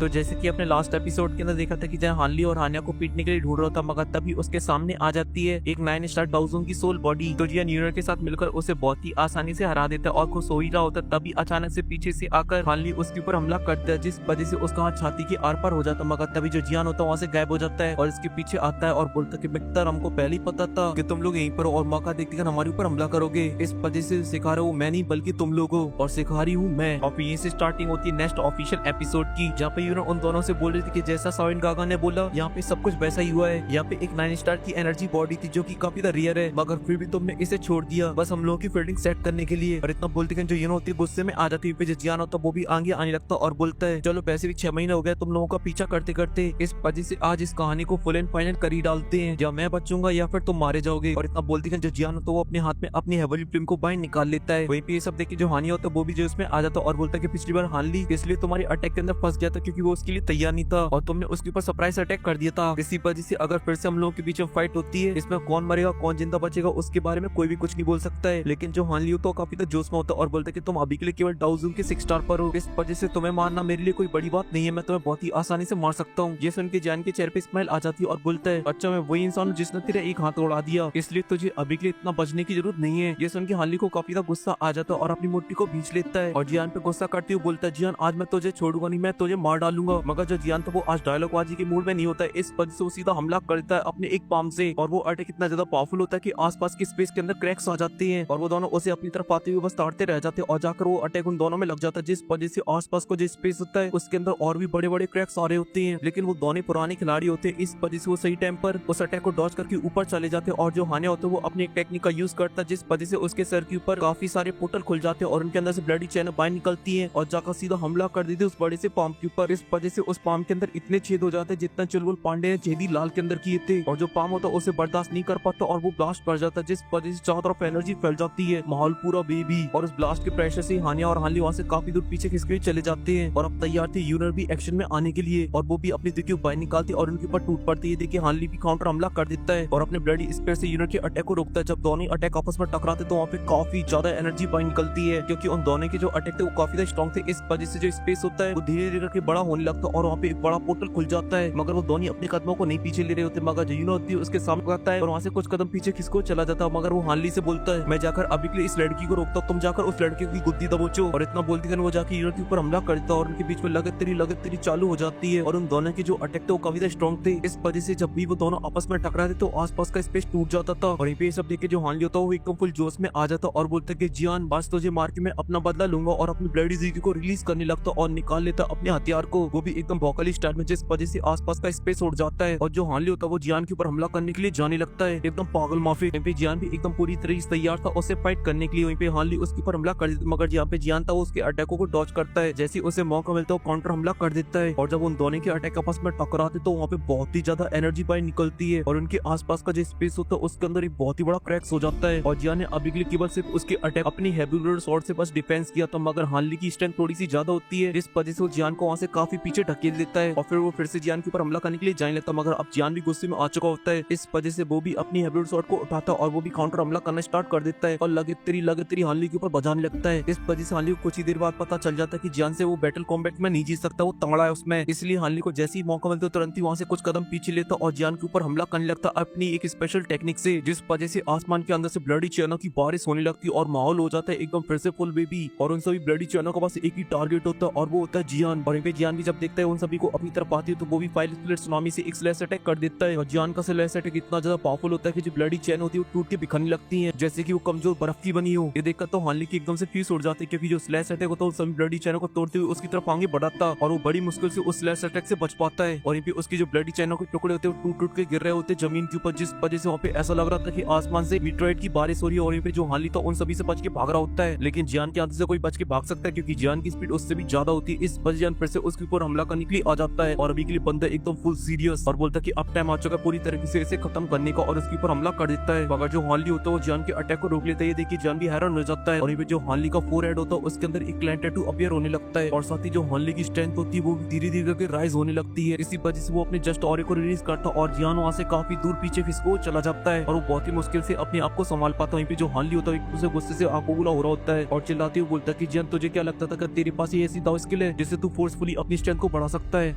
तो जैसे कि अपने लास्ट एपिसोड के अंदर देखा था कि जहाँ हानली और हान्या को पीटने के लिए ढूंढ रहा था, मगर तभी उसके सामने आ जाती है एक 9 स्टार डाउजोन की सोल बॉडी। तो जियान यूनियन के साथ मिलकर उसे बहुत ही आसानी से हरा देता है और खुश हो ही रहा होता है, तभी अचानक से पीछे से आकर हानली उसके ऊपर हमला करता है, जिस वजह से उसका हाथ छाती के आर पार हो जाता है। मगर तभी जो जियान होता है वहाँ से गायब हो जाता है और इसके पीछे आता है और बोलता है कि बेहतर हमको पहले ही पता था कि तुम लोग यहीं पर हो और मौका देखकर हमारे ऊपर हमला करोगे, इस वजह से सिखा रहा हूँ मैं नहीं बल्कि तुम लोग हो और सिखा रही हूँ मैं। और फिर यहीं से स्टार्टिंग होती है नेक्स्ट ऑफिशियल एपिसोड की, जहाँ पे यूनियन उन दोनों से बोल रही थी कि जैसा साविन गागा ने बोला यहाँ पे सब कुछ वैसा ही हुआ है। यहाँ पे एक 9 स्टार की एनर्जी बॉडी थी जो कि काफी रेयर है, मगर फिर भी तुमने इसे छोड़ दिया बस हम लोगों की फील्डिंग सेट करने के लिए। और इतना बोलते कि जो यूनियन होती है गुस्से में आ जाती है, जो जियान होता है वो भी आगे आने लगता और बोलता है चलो वैसे भी 6 महीने हो गए तुम लोगों का पीछा करते करते, इस वजह से आज इस कहानी को फुल एंड फाइनल कर ही डालते हैं, या मैं बचूंगा या फिर तुम मारे जाओगे। और इतना बोलती है जो जियान होता है वो अपने हाथ में अपनी हेवली फ्लेम को बाहर निकाल लेता है। वहीं पे ये सब देख के जो हानि होता है वो भी जो उसमें आ जाता है और बोलता है कि पिछली बार हानली इसलिए तुम्हारे अटैक के अंदर फंस गया था क्योंकि वो उसके लिए तैयार नहीं था और तुमने उसके ऊपर सरप्राइज अटैक कर दिया था। इसी वजह से अगर फिर से हम लोगों के बीच में फाइट होती है, इसमें कौन मरेगा कौन जिंदा बचेगा उसके बारे में कोई भी कुछ नहीं बोल सकता है। लेकिन जो हानली तो काफी तो जोश में होता है और बोलता है कि तुम अभी के लिए केवल डाउजून के 6 स्टार पर हो, इस वजह से तुम्हें मारना मेरे लिए कोई बड़ी बात नहीं है, मैं तुम्हें बहुत ही आसानी से मार सकता हूँ। ये सुन के जान के चेहरे पे स्माइल आ जाती है और बोलता है अच्छा मैं वही इंसान हूँ जिसने तेरा एक हाथ उड़ा दिया, इसलिए तुझे अभी के लिए इतना बचने की जरूरत नहीं है। ये सुन के हानली को काफी गुस्सा आ जाता है और अपनी मुट्ठी को भींच लेता है और जियान पे गुस्सा करते हुए बोलता है जियान आज मैं तुझे छोड़ूंगा नहीं, मैं तुझे मार डालूंगा। मगर जो जियान था वो आज डायलॉग बाजी के मूड में नहीं होता है, इस वजह से वो सीधा हमला करता है अपने एक पाम से और वो अटैक इतना ज्यादा पावरफुल होता है कि आसपास के स्पेस के अंदर क्रैक्स आ जाते हैं और वो दोनों उसे अपनी तरफ आते हुए बस ताड़ते रह जाते हैं और जाकर वो अटैक उन दोनों में लग जाता है, जिस वजह से आसपास को जो स्पेस होता है उसके अंदर और भी बड़े बड़े क्रैक्स आ रहे होते हैं। लेकिन वो दोनों पुराने खिलाड़ी होते हैं, इस वजह से वो सही टाइम पर उस अटैक को डॉज करके ऊपर चले जाते हैं और जो हान्या होता है वो अपनी एक टेक्निक का यूज करता है, जिस वजह से उसके सर के ऊपर काफी सारे पोर्टल खुल जाते हैं और उनके अंदर से ब्लडी चैन बाहर निकलती है और जाकर सीधा हमला कर देती है उस बड़े से पाम के ऊपर। इस वजह से उस पाम के अंदर इतने छेद हो जाते हैं जितना चुलबुल पांडे ने चेदी लाल के अंदर किए थे और जो पाम होता है उसे बर्दाश्त नहीं कर पाता और वो ब्लास्ट कर जाता है, जिस वजह से चारों तरफ एनर्जी फैल जाती है, माहौल पूरा बेबी। और उस ब्लास्ट के प्रेशर से हान्या और हानली वहाँ से काफी दूर पीछे खिसके चले जाते हैं और अब तैयार थे यूनियन भी एक्शन में आने के लिए और वो भी अपनी दिक्कत बाहर निकालती है और उनके ऊपर टूट पड़ती है। देखिए हानली भी काउंटर हमला कर देता है और अपने ब्लडी स्पेयर से यूनियन के अटैक को रोकता है। जब दोनों अटैक आपस में टकराते तो वहाँ पे काफी ज्यादा एनर्जी बाहर निकलती है क्योंकि उन दोनों के जो अटैक थे वो काफी स्ट्रॉन्ग थे, इस वजह से जो स्पेस होता है वो धीरे धीरे करके बड़ा होने लगता है और वहाँ पे एक बड़ा पोर्टल खुल जाता है। मगर वो दोनों अपने कदमों को नहीं पीछे ले रहे होते, मगर जो यूनियन होती है उसके सामने आता है और वहाँ से कुछ कदम पीछे खिसको चला जाता है। मगर वो हानली से बोलता है मैं जाकर अभी के लिए इस लड़की को रोकता हूँ, तुम जाकर उस लड़के की गुद्दी दबोचो। और इतना बोलती है वो जाकर यूनियन के ऊपर हमला करता है और उनके बीच में लगत तेरी चालू हो जाती है और उन दोनों के जो अटैक थे वो काफी स्ट्रॉन्ग थे, इस वजह से जब भी वो दोनों आपस में टकराते तो आसपास का स्पेस टूट जाता था। और ये सब देख के जो हानली होता है वो एकदम फुल जोश में आ जाता और बोलता है कि जियान बस तुझे मार के मैं अपना बदला लूंगा और अपनी ब्लडी जीकी को रिलीज करने लगता और निकाल लेता अपने हथियार को, वो भी एकदम भौकाली स्टाइल में, जिस वजह से आसपास का स्पेस उड़ जाता है। और जो हानली होता है वो जियान के ऊपर हमला करने के लिए जाने लगता है एकदम पागल माफी। वहीं पे जियान भी एकदम पूरी तरह से तैयार था उसे फाइट करने के लिए। वहीं पे हानली उसके ऊपर हमला कर देती मगर जहाँ पे जियान था वो उसके अटैकों को डॉज करता है, जैसे उसे मौका मिलता है काउंटर हमला कर देता है। और जब उन दोनों के अटैक आपस में टकराते तो वहाँ पे बहुत ही ज्यादा एनर्जी बाहर निकलती है और उनके आसपास का जो स्पेस होता है उसके अंदर एक बहुत ही बड़ा क्रैक्स हो जाता है। और जियान ने अभी के लिए केवल सिर्फ उसके अटैक अपनी हेवी शॉट से बस डिफेंस किया था, मगर हानली की स्ट्रेंथ थोड़ी सी ज्यादा होती है, जिस वजह से वो जियान को वहाँ से काफी पीछे ढकेल देता है और फिर वो फिर से जियान के ऊपर हमला करने के लिए जाने लगता, मगर अब जियान भी गुस्से में आ चुका होता है, इस वजह से वो भी अपनी हेवी शॉट को उठाता और वो भी काउंटर हमला करना स्टार्ट कर देता है और लगे तेरी हानली के ऊपर बजाने लगता है। इस वजह से हानली को कुछ ही देर बाद पता चल जाता है कि जियान से वो बैटल कॉम्बैट में नहीं जीत सकता, वो तगड़ा है उसमें, इसलिए हानली को जैसे ही मौका मिलता तुरंत ही वहाँ से कुछ कदम पीछे लेता और जियान के ऊपर हमला करने लगता अपनी एक स्पेशल टेक्निक से, जिस वजह से आसमान के अंदर से ब्लडी चैनों की बारिश होने लगती और माहौल हो जाता है एकदम फिर से फुल बेबी। और उन सभी ब्लडी चैनों के पास एक ही टारगेट होता है और वो होता है जियान। और जियान भी जब देखता है उन सभी को अपनी तरफ आती है तो वो भी फाइल स्प्लिट सुनामी से एक स्लैश अटैक कर देता है और जियान का स्लैश अटैक इतना ज्यादा पावरफुल होता है कि जो ब्लडी चैन होती है वो टूट के बिखरने लगती है जैसे कि वो कमजोर बर्फ की बनी हो। ये देखकर तो हानली की एकदम से फ्यूज उड़ जाती है क्योंकि जो स्लैश अटैक होता है सभी ब्लडी चैनों को तोड़ते हुए उसकी तरफ आगे बढ़ाता और वो बड़ी मुश्किल से उस स्लैश अटैक से बच पाता है। और उसकी जो ब्लडी चैनों के टुकड़े होते हैं टूट के गिर रहे होते जमीन के ऊपर, जिस वजह से वहाँ पे ऐसा लग रहा था कि आसमान से मीटरॉइड की बारिश हो रही है। और जो हानली था उन सभी से बच के भाग रहा होता है, लेकिन जियान के हाथ से कोई बच के भाग सकता है क्योंकि जियान की स्पीड उससे भी ज्यादा होती है, इस वजह जियान फिर से उसके ऊपर हमला करने के लिए आ जाता है। और अभी के लिए बंदा एकदम फुल सीरियस और बोलता है कि अब टाइम आ चुका है पूरी तरीके से इसे खत्म करने का और उसके ऊपर हमला कर देता है। मगर जो हानली होता है वो जियान के अटैक को रोक लेता है। ये देखिए जियान भी हैरान हो जाता है। और जो हानली का फोरहेड होता है उसके अंदर एक क्लाइंट टैटू अपीयर होने लगता है और साथ ही जो हानली की स्ट्रेंथ होती है वो धीरे धीरे करके राइज होने लगती है। इसी वजह से वो अपने जस्ट ऑरे को रिलीज करता और जियान वहाँ से काफी दूर पीछे खिसको चला जाता है और वो बहुत ही मुश्किल से अपने आप को संभाल पाता है। जो हानली होता है उसे गुस्से से आंखों बुला हो रहा होता है और चिल्लाते हुए बोलता है कि जियान तुझे क्या लगता था कि तेरे पास ये ऐसी दाव स्किल है जिससे तू फोर्सफुली अपनी स्ट्रेंथ को बढ़ा सकता है,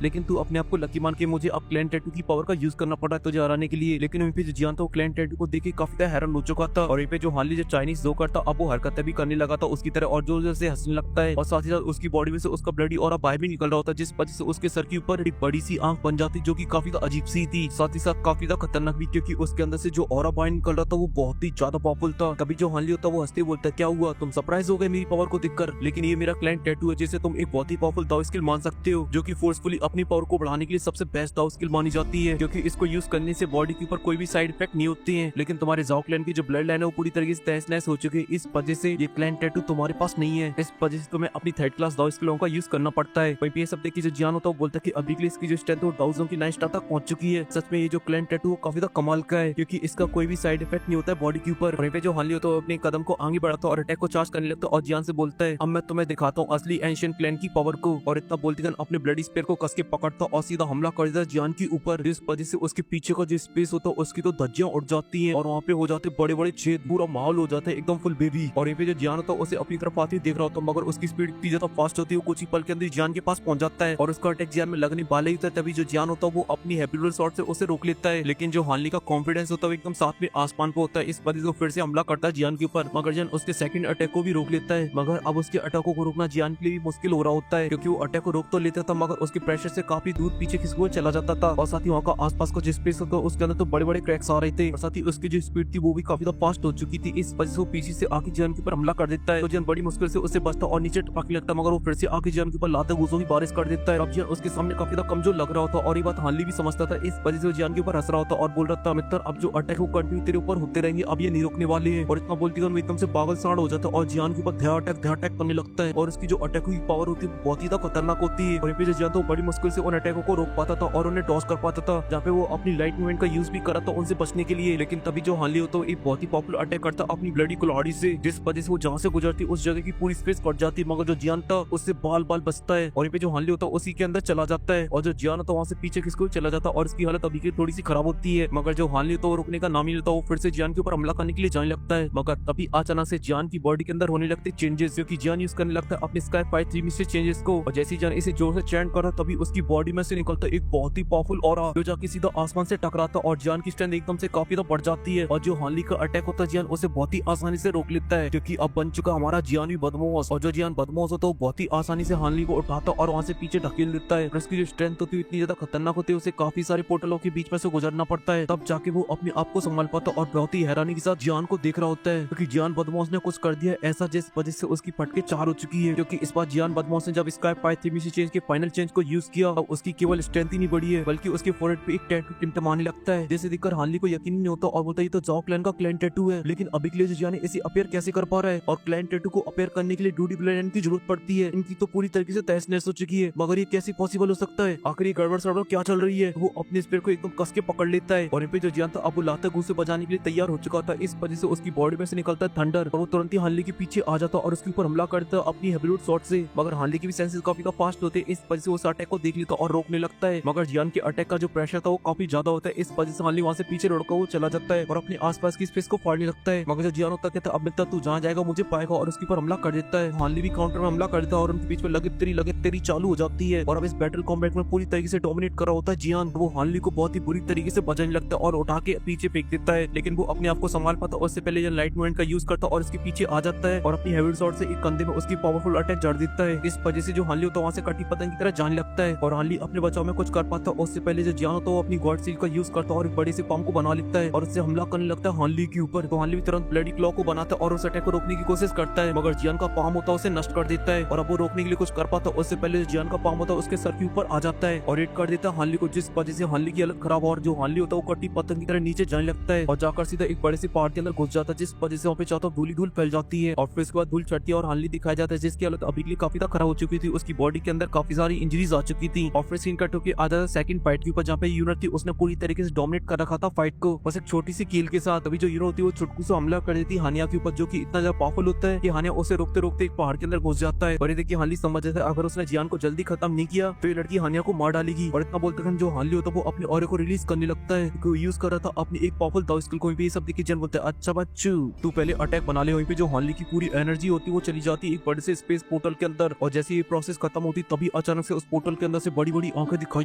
लेकिन तू अपने आप को लकी मान के मुझे अब क्लैन टैटू की पावर का यूज करना पड़ा तुझे हराने के लिए। लेकिन वहीं पे जो जियान था वो क्लैन टैटू को देख के काफी ज्यादा हैरान हो चुका था। और वहीं पे जो हार्ली जो चाइनीज जोकर था अब वो हरकतें भी करने लगा था उसकी तरह और जोर जोर से हंसने लगता है, और साथ ही साथ उसकी बॉडी में से उसका ब्लडी और बाहर भी निकल रहा होता है, जिस वजह से उसके सर के ऊपर एक बड़ी सी आंख बन जाती जो कि काफी ज्यादा अजीब सी थी, साथ ही साथ काफी ज्यादा खतरनाक भी, क्योंकि उसके अंदर से जो ऑरा बाहर निकल रहा था वो बहुत ही ज्यादा पावरफुल था। तभी जो हार्ली होता है वो हंसते बोलता है, क्या हुआ, तुम सरप्राइज हो गए मेरी पावर को देखकर? लेकिन ये मेरा क्लैन टैटू है जिसे तुम एक बहुत ही पावरफुल दाव स्किल मान सकते हो, जो कि फोर्सफुली अपनी पावर को बढ़ाने के लिए सबसे बेस्ट दाव स्किल मानी जाती है, क्योंकि इसको यूज करने से बॉडी के ऊपर कोई भी साइड इफेक्ट नहीं होते हैं। लेकिन तुम्हारे जाओ क्लैन की जो ब्लड लाइन है वो पूरी तरीके से तहस नहस हो चुकी है, इस वजह से ये क्लैन टैटू तुम्हारे पास नहीं है। इस वजह से तुम्हें अपनी थर्ड क्लास दाव स्किलों का यूज करना पड़ता है। वहीं पे ये सब देख के जो जियान होता है वो बोलता है कि अभी के लिए इसकी जो स्ट्रेंथ है वो 1000 की 9 स्टार तक पहुंच चुकी है। सच में ये जो क्लैन टैटू वो काफी ज्यादा कमाल का है, क्योंकि इसका कोई भी साइड इफेक्ट नहीं होता है बॉडी के ऊपर। वहीं पे जो हार्ली होता है अपने कदम को आगे बढ़ाता है और अटैक को चार्ज करने लगता है और जियान से बोलता है, अब मैं तुम्हें दिखाता हूँ असली एंशिएंट क्लैन की पावर को। और इतना बोलते गन अपने ब्लडी स्पेयर को कस के पकड़ता और सीधा हमला कर देता जियान के ऊपर, जिस वजह से उसके पीछे का जो स्पेस होता है उसकी तो धज्जियां उड़ जाती हैं और वहाँ पे हो जाते बड़े बड़े छेद, पूरा माहौल हो जाता है एकदम फुल बेबी। और यहाँ पे जो जियान होता है उसे अपनी तरफ आती देख रहा होता है, मगर उसकी स्पीड इतनी ज्यादा फास्ट होती है कुछ ही पल के अंदर जियान के पास पहुंच जाता है और उसका अटैक जियान में लगने वाला ही होता है। तभी जो जियान होता है वो अपनी हैप्पी शॉट से उसे रोक लेता है, लेकिन जो हार्ली का कॉन्फिडेंस होता है एकदम साथ में आसमान पे होता है, इस वजह से फिर से हमला करता है जियान के ऊपर, मगर जियान उसके सेकंड अटैक को भी रोक लेता है। मगर अब उसके अटैकों को रोकना जियान के लिए भी मुश्किल हो रहा होता है, क्योंकि वो अटैक को रोक तो लेता था मगर उसके प्रेशर से काफी दूर पीछे खिसक चला जाता था, और साथ ही वहाँ का आसपास का जो स्पेस होता है उसके अंदर तो बड़े बड़े क्रैक्स आ रहे थे, और साथ ही उसकी जो स्पीड थी वो भी काफी ज्यादा फास्ट हो चुकी थी, इस वजह से वो पीछे से आके जियान के ऊपर हमला कर देता है। तो जियान बड़ी मुश्किल से उससे बचता और नीचे टपकने लगता है, मगर वो फिर से आके जियान के ऊपर लाते घूसों की बारिश कर देता है। अब जियान उसके सामने काफी ज्यादा कमजोर लग रहा होता और ये बात हार्ली भी समझता था, इस वजह से वो जियान के ऊपर हंस रहा होता और बोल रहा था, मित्र अब जो अटैक वो कंटिन्यू तेरे ऊपर होते रहेंगे, अब ये नहीं रोकने वाले हैं। और इतना बोलती है एकदम से पागल साड़ हो जाता है और जियान के ऊपर ध्यान अटैक करने लगता है, और उसकी जो अटैक की पावर होती है बहुत ही खतरनाक होती है। और यहाँ पे जो जियान तो बड़ी मुश्किल से उन अटैकों को रोक पाता था और उन्हें टॉस कर पाता था, जहाँ पे वो अपनी लाइट मूवमेंट का यूज भी करा था उनसे बचने के लिए। लेकिन तभी जो हार्ली होता है एक बहुत ही पॉपुलर अटैक करता अपनी ब्लडी कुल्हाड़ी से, जिस वजह से वो जहाँ से गुजरती उस जगह की पूरी स्पेस कट जाती, मगर जो जियान था उससे बाल बाल बचता है। और यहाँ पे जो हार्ली होता है उसी के अंदर चला जाता है, और जो जियान होता है वहाँ से पीछे किसको चला जाता है और इसकी हालत अभी की थोड़ी सी खराब होती है। मगर जो हार्ली होता है वो रुकने का नाम ही लेता है, वो फिर से जियान के ऊपर हमला करने के लिए जाने लगता है। मगर तभी अचानक से जियान की बॉडी के अंदर होने लगते चेंजेस, क्योंकि जियान यूज करने लगता है अपने स्काई 5 में से चेंजेस को, और जैसे जियान इसे जोर से चैंट कर रहा तभी उसकी बॉडी में से निकलता एक बहुत ही पावरफुल ऑरा जो जाके सीधा आसमान से टकराता और जियान की स्ट्रेंथ एकदम से काफी बढ़ जाती है। और जो हार्ली का अटैक होता है जियान उसे बहुत ही आसानी से रोक लेता है, क्योंकि अब बन चुका हमारा जियान भी बदमाश, और जो जियान बदमाश होता है वो बहुत ही आसानी से हार्ली को उठाता और वहाँ से पीछे ढकेल देता है। उसकी जो स्ट्रेंथ होती है इतनी ज्यादा खतरनाक होती है उसे काफी सारे पोर्टलों के बीच में से गुजरना पड़ता है, तब जाके वो अपने आप को संभाल पाता और बहुत ही हैरानी के साथ जियान को देख रहा होता है, क्योंकि जियान बदमाश ने कुछ कर दिया ऐसा जिस वजह से उसकी फटके 4 हो चुकी है। क्योंकि इस बार जियान बदमाश ने जब स्काई 5 चेंज के फाइनल चेंज को यूज किया, अब उसकी केवल स्ट्रेंथ ही नहीं बढ़ी है बल्कि उसके फोरहेड पे एक टैटू टिमटमाने लगता है, जिसे देखकर हार्ली को यकीन नहीं होता और बोलता है ये तो जाओ क्लैन का क्लैन टैटू है। लेकिन अभी के लिए जो जियान इसे अपेयर कैसे कर पा रहा है, और क्लैन टैटू को अपेयर करने के लिए ड्यूटी ब्लड की जरूरत पड़ती है, इनकी तो पूरी तरीके से तहस नहस हो चुकी है, मगर ये कैसे पॉसिबल हो सकता है, आखिर ये गड़बड़ सड़बड़ क्या चल रही है। वो अपने स्पेयर को एकदम कस के पकड़ लेता है और यहाँ पे जो जियान था अब वो लाते घूस से बजाने के लिए तैयार हो चुका था, इस वजह से उसकी बॉडी में से निकलता है थंडर और वो तुरंत ही हार्ली के पीछे आ जाता और उसके ऊपर हमला करता अपनी हेबलूट शॉट से। मगर हार्ली के भी सेंसेस काफी फास्ट होते हैं, इस वजह से उस अटैक को देख लेता और रोकने लगता है, मगर जियान के अटैक का जो प्रेशर था वो काफी ज्यादा होता है, इस वजह से हार्ली वहाँ से पीछे लौटकर वो चला जाता है और अपने आसपास की स्पेस को फाड़ने लगता है। मगर जो जियान होता कहता अब मिलता तू जहाँ जाएगा मुझे पाएगा, और उसके ऊपर हमला कर देता है। हार्ली भी काउंटर में हमला कर देता है और उनके बीच में लगे तेरी चालू हो जाती है, और अब इस बैटल कॉम्बैट में पूरी तरीके से डोमिनेट कर रहा होता है जियान। वो हार्ली को बहुत ही बुरी तरीके से बजाने लगता है और उठा के पीछे फेंक देता है, लेकिन वो अपने आप को संभाल पाता उससे पहले ये लाइट मूवमेंट का यूज करता और इसके पीछे आ जाता है और अपनी हेवी शॉट से एक कंधे में उसकी पावरफुल अटैक जड़ देता है। इस वजह से जो हार्ली होता है वहाँ से कटी पतंग की तरह जाने लगता है और हार्ली अपने बचाव में कुछ कर पाता है उससे पहले जो जियान होता है वो अपनी गॉड सील का यूज करता और एक बड़े से पाम को बना लेता है और उससे हमला करने लगता है हार्ली के ऊपर। तो हार्ली भी तुरंत ब्लडी क्लॉ को बनाता है और उस अटैक को रोकने की कोशिश करता है, मगर जियान का पाम होता है उसे नष्ट कर देता है और अब वो रोकने के लिए कुछ कर पाता है उससे पहले जो जियान का पाम होता है उसके सर के ऊपर आ जाता है और हिट कर देता है हार्ली को, जिस वजह से हार्ली की हालत खराब और जो हार्ली होता है वो कटी पतंग की तरह नीचे जाने लगता है और जाकर सीधा एक बड़े से पहाड़ के अंदर घुस जाता है, जिस वजह से वहाँ पे चाहता धूल धूल फैल जाती है और फिर उसके बाद धूल चढ़ती है और हार्ली दिखाया जाता है जिसकी हालत अभी के लिए काफी खराब हो चुकी थी, उसकी बॉडी के अंदर काफी सारी इंजरीज आ चुकी थी। और फिर सीन कट होकर आ जाता सेकंड फाइट के ऊपर जहाँ पे यूनिट थी उसने पूरी तरीके से डोमिनेट कर रखा था फाइट को बस एक छोटी सी कील के साथ। अभी जो हीरो होती है वो चुटकू से हमला कर देती हानिया के ऊपर, जो कि इतना ज्यादा पावरफुल होता है कि हानिया उसे रोकते रोकते एक पहाड़ के अंदर घुस जाता है और ये देखिए हार्ली समझ जाता है अगर उसने जियान को जल्दी खत्म नहीं किया तो ये लड़की हानिया को मार डालेगी। और इतना बोलते हैं जो हार्ली होता है वो अपने ऑरे को रिलीज करने लगता है क्योंकि यूज कर रहा था अपनी एक पावरफुल दाव स्किल को। ये सब देखिए जियान बोलता है अच्छा बच्चू तू पहले अटैक बना ले। वहीं पे जो हार्ली की पूरी एनर्जी होती है वो चली जाती है एक बड़े से स्पेस पोर्टल के अंदर और जैसे ये प्रोसेस खत्म होती तभी अचानक से उस पोर्टल के अंदर से बड़ी बड़ी आंखें दिखाई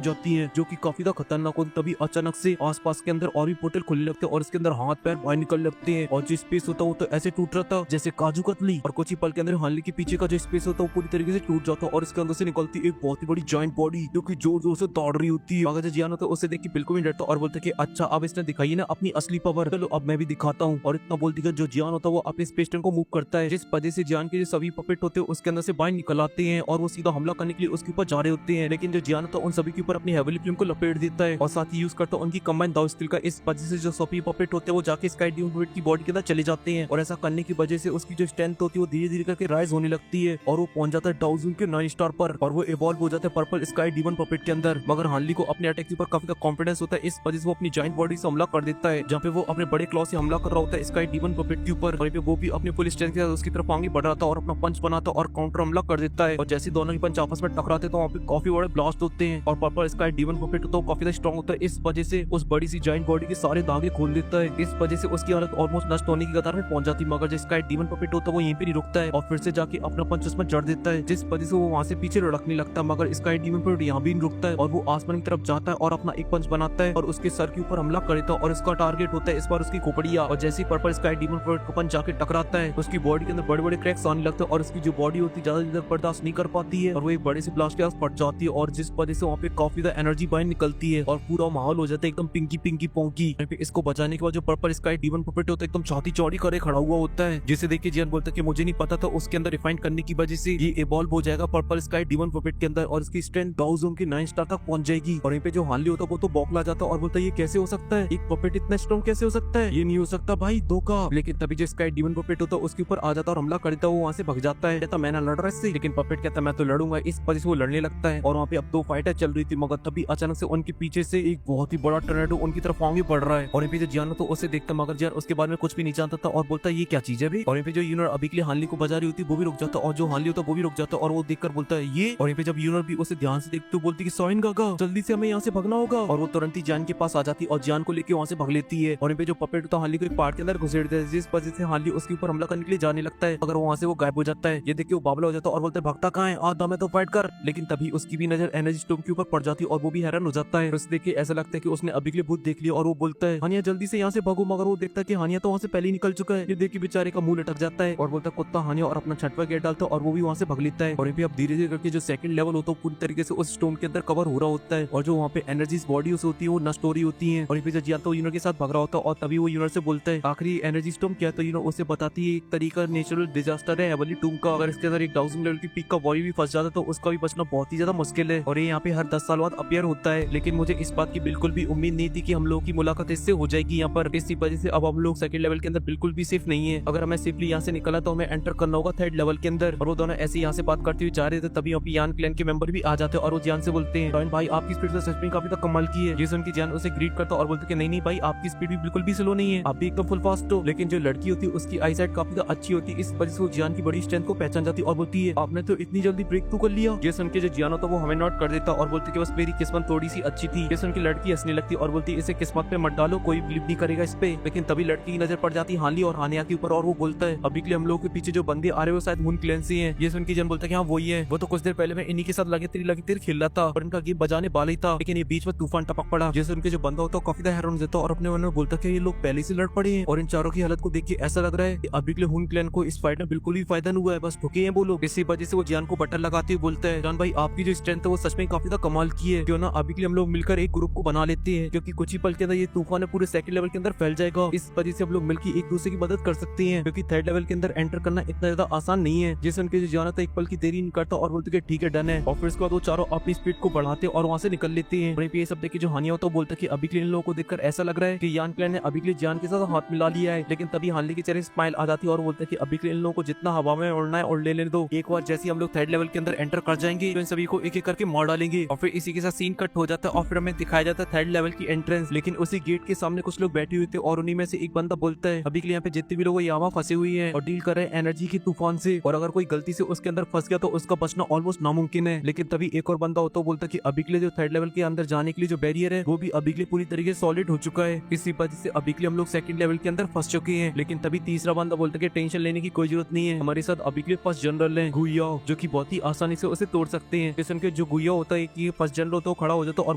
जाती हैं जो कि काफी ज्यादा खतरनाक होती। तभी अचानक से आसपास के अंदर और भी पोर्टल खुलने लगते हैं और इसके अंदर हाथ पैर बाहर निकल लगते हैं और जो स्पेस होता है वो तो ऐसे टूट रहा था जैसे काजू कतली। और कुछ ही पल के अंदर हानली के पीछे का जो स्पेस होता है वो पूरी तरीके से टूट जाता है और इसके अंदर से निकलती एक बहुत ही बड़ी जॉइंट बॉडी जो कि जोर जोर से दौड़ रही होती है। अगर जो जियान होता है उसे देख के बिल्कुल भी डरता और बोलता है कि अच्छा अब इसने दिखाई ना अपनी असली पावर, चलो अब मैं भी दिखाता हूँ। और इतना बोलती है जो जियान होता है वो अपने स्पेस स्टेशन को मूव करता है जिस वजह से जियान के जो सभी पपेट होते हैं उसके अंदर से बाहर निकल आते हैं और वो सीधा हमला करने के लिए उसके ऊपर जा रहे होते हैं। लेकिन जो जियान होता है उन सभी के ऊपर अपनी हेवली फिल्म को लपेट देता है और साथ ही यूज करता है उनकी कंबाइंड दाव स्किल का। इस वजह से जो सभी पपेट होते हैं वो जाके स्काई डीमन पपेट की बॉडी के अंदर चले जाते हैं और ऐसा करने की वजह से उसकी जो स्ट्रेंथ होती है वो धीरे धीरे करके राइज होने लगती है और वो पहुंच जाता है डाउजून के 9 स्टार पर और वो इवॉल्व हो जाता है पर्पल स्काई डीमन पपेट के अंदर। मगर हानली को अपने अटैक के ऊपर काफी कॉन्फिडेंस होता है इस वजह से वो अपनी जॉइंट बॉडी से हमला कर देता है जहाँ पे वो अपने बड़े क्लॉ से हमला कर रहा होता है स्काई डीमन पपेट के ऊपर। वहीं पे वो भी अपने फुल स्ट्रेंथ के साथ उसकी तरफ आगे बढ़ रहा था और अपना पंच बनाता और काउंटर हमला कर देता है और जैसे दोनों ही पंच आपस में टकराते तो वहाँ पे काफी बड़े ब्लास्ट होते हैं और पर्पल स्काई डीमन पपेट तो काफी स्ट्रॉन्ग होता है। इस वजह से उस बड़ी सी जॉइंट बॉडी के सारे धागे खोल देता है। इस वजह से उसकी हालत ऑलमोस्ट नष्ट होने की कतार में पहुंच जाती है। मगर जो स्काई डीमन पपेट होता है वो यहीं पे नहीं रुकता है और फिर से जाके अपना पंच उसमें जड़ देता है जिस वजह से वो वहाँ से पीछे लुढ़कने लगता है। मगर स्काई डीमन पपेट यहाँ भी नहीं रुकता है और वो आसमान की तरफ जाता है और अपना एक पंच बनाता है और उसके सर के ऊपर हमला कर देता है और इसका टारगेट होता है इस बार उसकी खोपड़िया। और जैसे पर्पल स्काई डीमन पपेट को पंच जाके टकराता है उसकी बॉडी के अंदर बड़े बड़े क्रैक्स आने लगते हैं और उसकी जो बॉडी होती है ज्यादा देर बर्दाश्त नहीं कर पाती है और वो एक बड़े से ब्लास्ट के आस पड़ जाती है और जिस वजह से वहाँ पे काफी ज्यादा एनर्जी बाहर निकलती है और पूरा माहौल हो जाता है एकदम पिंकी पिंकी पोंकी। इसको बचाने के बाद जो पर्पल स्काई डीमन पपेट होता है एकदम छाती चौड़ी करे खड़ा हुआ होता है जिसे देख के जियान बोलता है कि मुझे नहीं पता था उसके अंदर रिफाइन करने की वजह से ये इवॉल्व हो जाएगा पर्पल स्काई डीमन पपेट के अंदर और इसकी स्ट्रेंथ डाउजोन की 9 स्टार तक पहुंच जाएगी। और यहीं पे जो हानली होता है वो तो बौखला जाता है और बोलता है ये कैसे हो सकता है, एक पपेट इतना स्ट्रॉन्ग कैसे हो सकता है, ये नहीं हो सकता भाई धोखा। लेकिन तभी जो स्काई डीमन पपेट होता है उसके ऊपर आ जाता है और हमला कर देता है। वो वहाँ से भग जाता है, कहता मैं ना लड़ रहा इससे, लेकिन पपेट कहता मैं तो लड़ूंगा। इस वजह से वो लड़ने लगता है और वहाँ पे अब 2 फाइटर चल रही थी। मगर तभी अचानक से उनके पीछे से एक बहुत ही बड़ा टर्नेडो उनकी तरफ आगे बढ़ रहा है और यहाँ पे जो जियान तो उसे देखता मगर जियान उसके बारे में कुछ भी नहीं जानता था और बोलता है ये क्या चीज है भी। और यहाँ पे जो यूनर अभी के लिए हानली को बजा रही होती है वो भी रुक जाता और जो हानली होता है वो भी रुक जाता और वो देखकर बोलता है ये। और यहाँ पे जब यूनर भी उसे ध्यान से देखती बोलती है सोइन गागा जल्दी से हमें यहाँ से भगना होगा और वो तुरंत ही जियान के पास आ जाती और जियान को लेकर वहाँ से भाग लेती है। और यहाँ पे जो पपेट होता है हानली को एक पार्ट के अंदर घुसेड़ देता है जिस वजह से हानली उसके ऊपर हमला करने के लिए जाने लगता है अगर वहाँ से वो गायब हो जाता है। ये देख के वो बाबला हो जाता है और बोलता है भागता कहाँ है, आ दम है तो फाइट कर। लेकिन तभी उसकी भी नजर एनर्जी स्टोन के ऊपर पड़ जाती है और वो भी हैरान हो जाता है। उसे देख के ऐसा लगता है कि उसने अभी के लिए भूत देख लिया और वो बोलता है हानिया जल्दी से यहाँ से भागो। मगर वो देखता है कि हानिया तो वहाँ से पहले ही निकल चुका है। ये देख के बेचारे का मुंह लटक जाता है और बोलता है कुत्ता हानिया और अपना छठवा गेट डालता है और वो भी वहाँ से भाग लेता है। और ये भी अब धीरे धीरे करके जो सेकंड लेवल होता है पूरी तरीके से उस स्टोन के अंदर कवर हो रहा होता है और जो वहाँ पे एनर्जीज बॉडी होती है वो नष्ट हो रही होती है। और ये भी जियान तो यूनर के साथ भाग रहा होता है और तभी वो यूनर से बोलता है आखिरी एनर्जी स्टोन क्या है। तो यूनर उसे बताती है एक तरीका नेचुरल डिजास्टर है एवली टूम का, अगर इसके अंदर एक 1000 लेवल की पीक का बॉडी भी फंस जाता है तो उसका भी बचना बहुत ही ज्यादा मुश्किल है और ये यहाँ पे हर 10 साल बाद अपीयर होता है। लेकिन मुझे इस बात की बिल्कुल भी उम्मीद नहीं थी कि हम लोगों की मुलाकात इससे हो जाएगी यहाँ पर। इसी वजह से अब हम लोग सेकंड लेवल के अंदर बिल्कुल भी सेफ नहीं है। अगर हमें सेफली यहाँ से निकला तो हमें एंटर करना होगा थर्ड लेवल के अंदर। और वो दोनों ऐसे यहाँ से बात करते हुए जा रहे थे तभी यहाँ पे यान क्लैन के मेंबर भी आ जाते हैं और वो जियान से बोलते हैं भाई आपकी स्पीड तो सच में काफी तक कमाल की है। ये सुन के जियान उसे ग्रीट करता और बोलते नहीं नहीं भाई आपकी स्पीड भी बिल्कुल भी स्लो नहीं है, आप भी एकदम फुल फास्ट हो। लेकिन जो लड़की होती है उसकी आई साइट काफी ज्यादा अच्छी होती है इस वजह से वो जियान की बड़ी स्ट्रेंथ को पहचान जाती और बोलती है आपने तो इतनी जल्दी ब्रेक थ्रू कर लिया। ये सुन के जो जियान होता है वो हमें नोट कर देता और बोलती है बस मेरी किस्मत थोड़ी सी अच्छी थी। ये सुन के लड़की हंसने लगती और बोलती इसे किस्मत पे मत डालो, कोई बिलीव नहीं करेगा इस पे। लेकिन तभी लड़की की नजर पड़ जाती हानली और हानिया के ऊपर और वो बोलता है अभी के लिए हम लोगों के पीछे जो बंदे आ रहे हो शायद मून क्लैन से हैं। ये सुन के जियान बोलता है हाँ वही है, वो तो कुछ देर पहले मैं इन्हीं के साथ लगे खेल रहा था और इनका गेम बजाने वाला ही था लेकिन ये बीच में तूफान टपक पड़ा। जैसे उनके जो बंदा होता है काफी हैरान देता और अपने मन में बोलता है ये लोग पहले से लड़ पड़े हैं और इन चारों की हालत को देख के ऐसा लग रहा है कि अभी के लिए हुन क्लैन को इस फाइट में बिल्कुल भी फायदा नहीं हुआ है, बस ठुके हैं वो लोग। इसी वजह से वो जियान को बटन लगाते हुए बोलता है जान भाई आपकी जो स्ट्रेंथ है वो सच में काफी ज्यादा कमाल की है, क्यों ना अभी के लिए हम लोग मिलकर एक ग्रुप को बना लेते हैं क्योंकि कुछ ही पल के अंदर ये तूफान पूरे सेकंड लेवल के अंदर फैल जाएगा। इस वजह से हम लोग मिलकर एक दूसरे की मदद कर सकते हैं क्योंकि थर्ड लेवल के अंदर एंटर करना इतना ज्यादा आसान नहीं है। जैसे उनके जो जियान था एक पल की देरी नहीं करता और बोलते ठीक है डन है और फिर उसके बाद वो चारों अपनी स्पीड को बढ़ाते और वहाँ से निकल लेते हैं। ये सब देखिए जो हानिया होता है बोलता है कि अभी के लिए इन लोगों को देखकर ऐसा लग रहा है कि यान क्लैन ने अभी के लिए जियान के साथ हाथ मिला लिया है। लेकिन तभी हानली के चेहरे स्माइल आ जाती है और बोलता है कि अभी के लिए इन लोगों को जितना हवा में उड़ना है और ले लेने दो, एक बार जैसे हम लोग थर्ड लेवल के अंदर एंटर कर जाएंगे तो इन सभी को एक एक करके मार डालेंगे। और फिर इसी के साथ सीन कट हो जाता है और फिर हमें दिखाया जाता है थर्ड लेवल की एंट्रेंस। लेकिन उसी गेट के सामने कुछ लोग बैठे हुए थे और उन्हीं में से एक बंदा बोलता है अभी के लिए यहाँ पे जितने भी लोग यहाँ फंसे हुए हैं और डील कर रहे हैं एनर्जी की तूफान से और अगर कोई गलती से उसके अंदर फंस गया तो उसका बचना ऑलमोस्ट नामुमकिन है। लेकिन तभी एक और बंदा होता है बोलता है कि अभी के लिए जो थर्ड लेवल के अंदर जाने के लिए जो बैरियर है वो भी अभी के लिए पूरी तरीके से सॉलिड हो चुका है। इसी वजह से अभी के लिए हम लोग सेकंड लेवल के अंदर फंस चुके हैं। लेकिन तभी तीसरा बंदा बोलता है कि टेंशन लेने की कोई जरूरत नहीं है, हमारे साथ अभी के लिए फर्स्ट जनरल है गुइया जो कि बहुत ही आसानी से उस उसे तोड़ सकते हैं। ये सुन के जो गुया होता है कि फर्स्ट जनरल होता है खड़ा हो जाता है और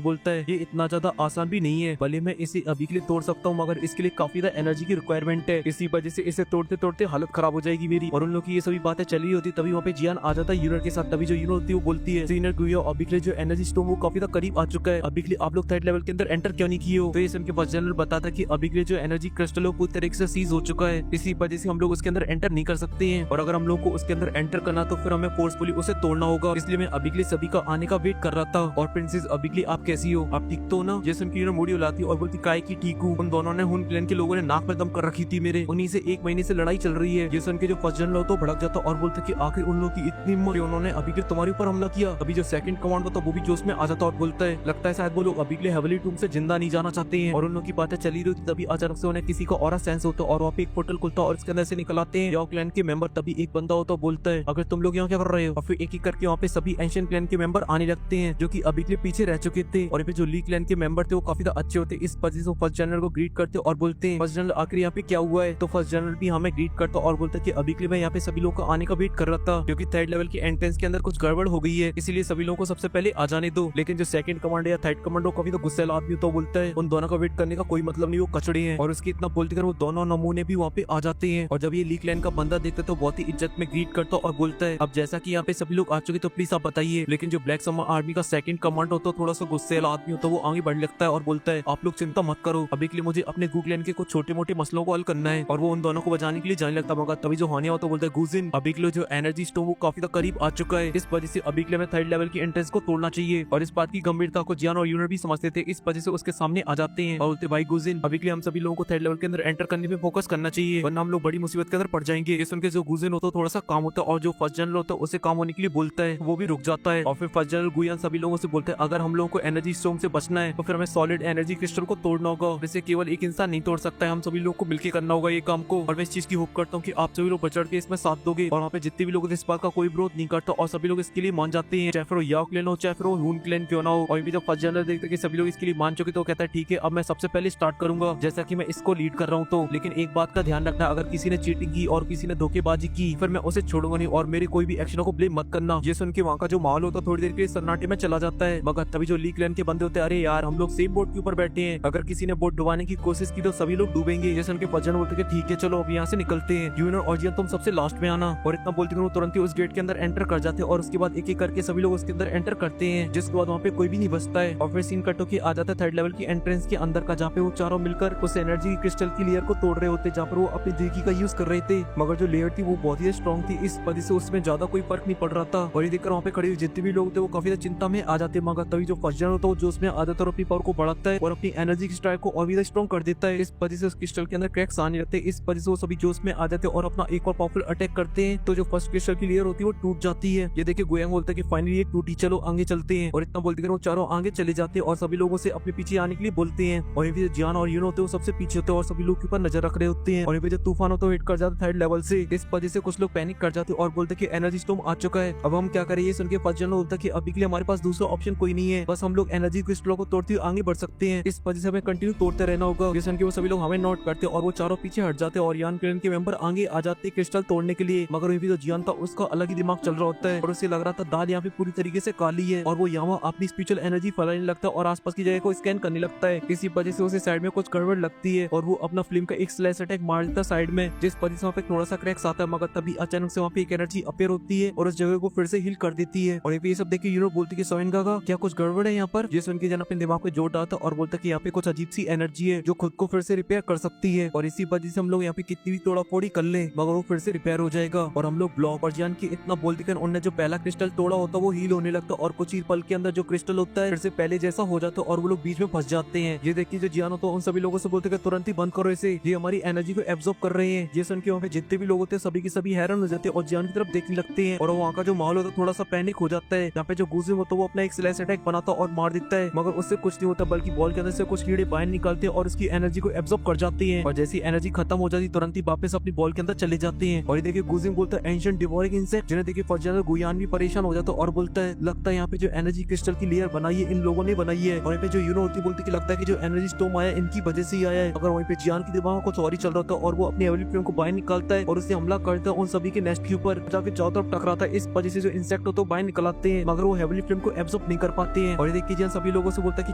बोलता है ये इतना ज्यादा आसान भी नहीं है, भले मैं इसे अभी के लिए तोड़ सकता हूँ मगर इसके लिए काफी ज्यादा एनर्जी की रिक्वायरमेंट है, इसी वजह से इसे तोड़ते तोड़ते हालत खराब हो जाएगी मेरी। और उन लोग की ये सभी बातें चली होती तभी वहाँ पे जियान आ जाता है यूनिट के साथ। तभी जो यूनिट होती है वो बोलती है सीनियर गुया अभी के लिए जो एनर्जी स्टोन वो काफी करीब आ चुका है, अभी के लिए आप लोग थर्ड लेवल के अंदर एंटर क्यों नहीं किए हो। तो ये सुन के फर्स्ट जनरल बताता कि अभी के लिए जो एनर्जी क्रिस्टल है पूरी तरीके से सीज हो चुका है, इसी वजह से हम लोग उसके अंदर एंटर नहीं कर सकते हैं, और अगर हम लोग को उसके अंदर एंटर करना तो फिर हमें फोर्सफुली उसे तोड़ना होगा, इसलिए मैं अभी के लिए सभी का आने का वेट कर रहा था। और प्रिंसेस अभी के लिए आप कैसी हो, आप ठीक तो ना। जैसन की मुड़ी उलाती और बोलती काय की ठीक हूँ। उन दोनों ने हुन क्लैन के लोगों ने नाक में दम कर रखी थी मेरे, उन्हीं से 1 महीने से लड़ाई चल रही है। जैसन के जो फर्स्ट जनरल तो भड़क जाता और बोलता कि आखिर उन लोगों की इतनी हिम्मत उन्होंने अभी के तुम्हारे ऊपर हमला किया। अभी जो सेकंड कमांड होता वो भी जोश में आ जाता और बोलता है लगता है शायद वो लोग अभी के लिए हेवली टूम से जिंदा नहीं जाना चाहते हैं। और उन लोगों की बातें चली रही थी तभी अचानक से उन्हें किसी का ऑरा सेंस होता और वहाँ पे एक पोर्टल खुलता और इसके अंदर से निकल आते हैं याओ क्लैन के मेंबर। तभी एक बंदा होता बोलता है अगर तुम लोग यहाँ क्या कर रहे हो, और फिर एक एक करके वहाँ पे सभी एंशिएंट क्लैन के मेंबर आने लगते हैं जो कि अभी के लिए पीछे रह चुके थे। और जो ली क्लैन के मेंबर थे वो काफी अच्छे होते, इस वजह से फर्स्ट जनरल को ग्रीट करते और बोलते हैं फर्स्ट जनरल आखिर यहाँ पे क्या हुआ है। तो फर्स्ट जनरल भी हमें ग्रीट करता और बोलता है कि अभी के लिए मैं यहाँ पे सभी लोगों का आने का वेट कर रहा था क्योंकि थर्ड लेवल की एंट्रेंस के अंदर कुछ गड़बड़ हो गई है, इसीलिए सभी लोगों को सबसे पहले आ जाने दो। लेकिन जो सेकंड कमांडर या थर्ड कमांडर काफी तो गुस्सैल आदमी तो बोलता है उन दोनों का वेट करने का कोई मतलब नहीं, वो कचड़े हैं। और उसकी इतना बोलते कर वो दोनों नमूने भी वहाँ पे आ जाते हैं। और जब ये ली क्लैन का बंदा देखता है तो बहुत ही इज्जत में ग्रीट करता और बोलता है अब जैसा कि यहाँ पे सभी लोग आ चुके तो प्लीज आप बताइए। लेकिन जो ब्लैक समर आर्मी का सेकंड कमांडर होता है थोड़ा सा गुस्सैल आदमी होता है, वो आगे बढ़ लगता है और बोलता है आप लोग चिंता मत करो, अभी के लिए मुझे अपने गू क्लैन के कुछ छोटे मोटे मसलों को हल करना है। और वो उन दोनों को बचाने के लिए जाने लगता मगर तभी जो हानिया होता है बोलता है गुजिन अभी के लिए जो एनर्जी स्टोन वो काफी करीब आ चुका है, इस वजह से अभी के लिए मैं थर्ड लेवल की एंट्रेंस को तोड़ना चाहिए। और इस बात की गंभीरता को जियान और यूनिट भी समझते थे, इस वजह से उसके सामने आ जाते हैं और बोलते भाई गुजिन अभी के लिए हम सभी लोगों को थर्ड लेवल के अंदर एंटर करने पे फोकस करना चाहिए वरना हम लोग बड़ी मुसीबत के अंदर पड़ जाएंगे। ये सुन के जो गुजिन होता है थोड़ा सा काम होता है और जो फर्स्ट जनरल होता है उसे काम होने के लिए बोलता है वो भी रुक जाता है। और फिर फर्स्ट जनरल गुयान सभी लोगों से बोलते हैं अगर हम लोगों को एनर्जी स्टोन से बचना है तो फिर हमें सॉलिड एनर्जी क्रिस्टल को तोड़ना होगा, वैसे केवल एक इंसान नहीं तोड़ सकता है, हम सभी लोग को मिलकर करना होगा ये काम को। और मैं इस चीज की होप करता हूँ कि आप सभी लोग बढ़ के इसमें साथ दोगे। और वहाँ पे जितने भी लोग इस बात का कोई विरोध नहीं करता और सभी लोग इसके लिए मान जाते हैं, चाहे फिर याओ क्लैन हो चाहे फिर हुन क्लैन क्यों ना हो। और भी जब फर्स्ट जनरल देखते कि सभी लोग इसके लिए मान चुके तो कहता है ठीक है अब मैं सबसे पहले स्टार्ट करूंगा जैसा कि मैं इसको लीड कर रहा हूँ। तो लेकिन एक बात का ध्यान रखना अगर किसी ने चीटिंग की और किसी ने धोखेबाजी की फिर मैं उसे छोड़ूंगा नहीं और मेरे कोई भी एक्शनों को ब्लेम मत करना। ये सुन के वहाँ का जो माहौल होता थोड़ी देर के सन्नाटे में चला जाता है। मगर तभी जो ली क्लैन के बंदे होते अरे यार हम लोग सेम बोट के ऊपर बैठे हैं, अगर किसी ने बोट डुबाने की कोशिश की तो सभी लोग डूबेंगे। ये सुन के फर्स्ट जनरल बोलते ठीक है चलो अब यहाँ से निकलते हैं, यूनिट और जियान तुम सबसे लास्ट में आना। और इतना बोलते वो तुरंत ही उस गेट के अंदर एंटर कर जाते हैं और उसके बाद एक एक करके सभी लोग उसके अंदर एंटर करते हैं जिसके बाद वहाँ पे कोई भी नहीं बचता है। और फिर सीन कटो की आ जाता है थर्ड लेवल की एंट्रेंस के अंदर का जहाँ पे वो चारों मिलकर उस एनर्जी क्रिस्टल की लेयर को तोड़ रहे होते जहाँ पर वो अपनी जिंदगी का यूज कर रहे थे। मगर जो लेयर थी वो बहुत ही स्ट्रॉन्ग थी, इस वजह से उसमें ज्यादा कोई फर्क नहीं पड़ रहा था। और ये देखकर वहाँ पे खड़े हुए जितने भी लोग थे वो काफी चिंता में आ जाते। मगर तभी जो फर्स्ट जनरल होता है जो उसमें आ जाता है और अपनी पावर को बढ़ाता है और अपनी एनर्जी की स्ट्राइक को और भी स्ट्रॉन्ग कर देता है, इस वजह से उस क्रिस्टल के अंदर क्रैक्स आने लगते हैं, इस वजह से वो सभी जोश में आ जाते हैं और अपना एक और पावरफुल अटैक करते हैं। तो जो फर्स्ट क्रिस्टल की लेयर होती है वो टूट जाती है। ये देखिए गोयांग बोलता है कि फाइनली ये टूटी चलो आगे चलते हैं। और इतना बोलते कर वो चारों आगे चले जाते हैं और सभी लोगों से अपने पीछे आने के लिए बोलते हैं। और ये जियान और यूनो होते हैं वो सबसे पीछे होते हैं और सभी लोग के ऊपर नजर रख रहे होते हैं। और ये जो तूफान होता है हिट कर जाता है थर्ड लेवल से, इस वजह से कुछ लोग पैनिक कर जाते हैं और बोलते कि एनर्जी स्टोन आ चुका है अब हम क्या करें। ये सुन के फर्स्ट जनरल बोलता है कि अभी के लिए हमारे पास दूसरा ऑप्शन कोई नहीं है, बस हम लोग एनर्जी क्रिस्टलों को तोड़ते हुए आगे बढ़ सकते हैं, इस वजह से हमें कंटिन्यू तोड़ते रहना होगा। ये सुन के वो सभी लोग हमें नोट करते और वो चारों पीछे हट जाते और यान क्लैन के मेंबर आगे आ जाते क्रिस्टल तोड़ने के लिए। मगर जो जियान था उसका अलग ही दिमाग चल रहा होता है और उसे लग रहा था दाल यहाँ पे पूरी तरीके से काली है और वो यहाँ अपनी स्पिरिचुअल एनर्जी फैलाने लगता है और आसपास की जगह को स्कैन करने लगता है। इसी वजह से उसे साइड में कुछ गड़बड़ लगती है और वो अपना फिल्म का एक स्लैश अटैक मार देता साइड में, जिस वजह से वहाँ पे थोड़ा सा क्रैक्स आता है। मगर तभी अचानक से वहाँ पे एक एनर्जी अपीयर होती है और उस जगह को फिर से हील कर देती है। और ये सब देखिए यूरो बोलती है सोइन गागा क्या कुछ गड़बड़ है यहाँ पर। ये सुन के जन अपने दिमाग पे जोर डालता और बोलता कि यहाँ पे कुछ अजीब सी एनर्जी है जो खुद को फिर से रिपेयर कर सकती है और इसी वजह से हम लोग यहाँ पे कितनी भी तोड़ा फोड़ी कर ले मगर वो फिर से रिपेयर हो जाएगा। और हम लोग ब्लॉक और जियान की इतना बोलते कर उन्होंने जो पहला क्रिस्टल तोड़ा होता वो हील होने लगता और कुछ ही पल के अंदर जो क्रिस्टल होता है फिर से पहले जैसा हो जाता और वो लोग बीच में फंस जाते हैं। ये देखिए जो जियान होता है उन सभी लोगों से बोलते तुरंत ही बंद करो इसे, ये हमारी एनर्जी को एब्जॉर्ब कर रहे हैं। ये सुन के वहाँ पे जितने भी लोग होते हैं सभी के सभी हैरान हो जाते हैं और जियान की तरफ देखने लगते हैं और वहाँ का जो माहौल होता है थोड़ा सा पैनिक हो जाता है। यहाँ पे जो गुजिन होता है वो अपना एक स्लैश अटैक बनाता और मार देता है मगर उससे कुछ नहीं होता बल्कि बॉल के अंदर से कुछ कीड़े बाहर निकलते हैं और उसकी एनर्जी को एब्जॉर्ब कर जाती है और जैसी एनर्जी खत्म हो जाती तुरंत ही वापस अपनी बॉल के अंदर चले जाते हैं। और ये देखिए गुजिन बोलता है एंशिएंट डिवोरिंग इंसेक्ट, जिन्हें देखिए फर्स्ट जनरल गुयान भी परेशान हो जाता है और बोलता है लगता है यहाँ पे जो एनर्जी क्रिस्टल की लेयर बनाई है इन लोगों ने बनाई है। और यहाँ पे जो यूनो होती बोलती लगता है कि जो एनर्जी स्टोम आया इनकी वजह से ही आया है। अगर वहीं पे जियान की दिमाग कुछ और ही चल रहा था और वो अपनी एवली फ्लेम को बाहर निकालता है और उससे हमला करता है उन सभी के नेस्ट के ऊपर जाके चारों तरफ टकराता है। इस वजह से जो इंसेक्ट इंसेक्ट तो बाहर निकल आते हैं, मगर वो हेवली फ्लेम को एब्जॉर्ब नहीं कर पाते हैं। और ये देख के जियान सभी लोगों से बोलता है कि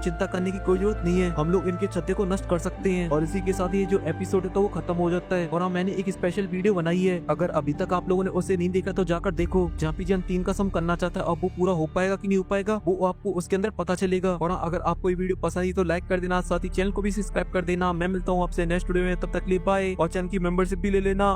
चिंता करने की कोई जरूरत नहीं है, हम लोग इनके छत्ते को नष्ट कर सकते हैं। और इसी के साथ ये जो एपिसोड है तो वो खत्म हो जाता है। और हाँ, मैंने एक स्पेशल वीडियो बनाई है, अगर अभी तक आप लोगों ने उसे नहीं देखा तो जाकर देखो, जहाँ पे जियान 3 कसम करना चाहता है। अब वो पूरा हो पाएगा कि नहीं हो पाएगा वो आपको उसके अंदर पता चलेगा। और हाँ, अगर आपको ये वीडियो पसंद आई तो लाइक कर देना, साथ ही चैनल को भी सब्सक्राइब कर देना। मैं मिलता हूँ आपसे नेक्स्ट वीडियो में, तब तक के लिए बाय। और चैनल की मेंबरशिप भी ले लेना।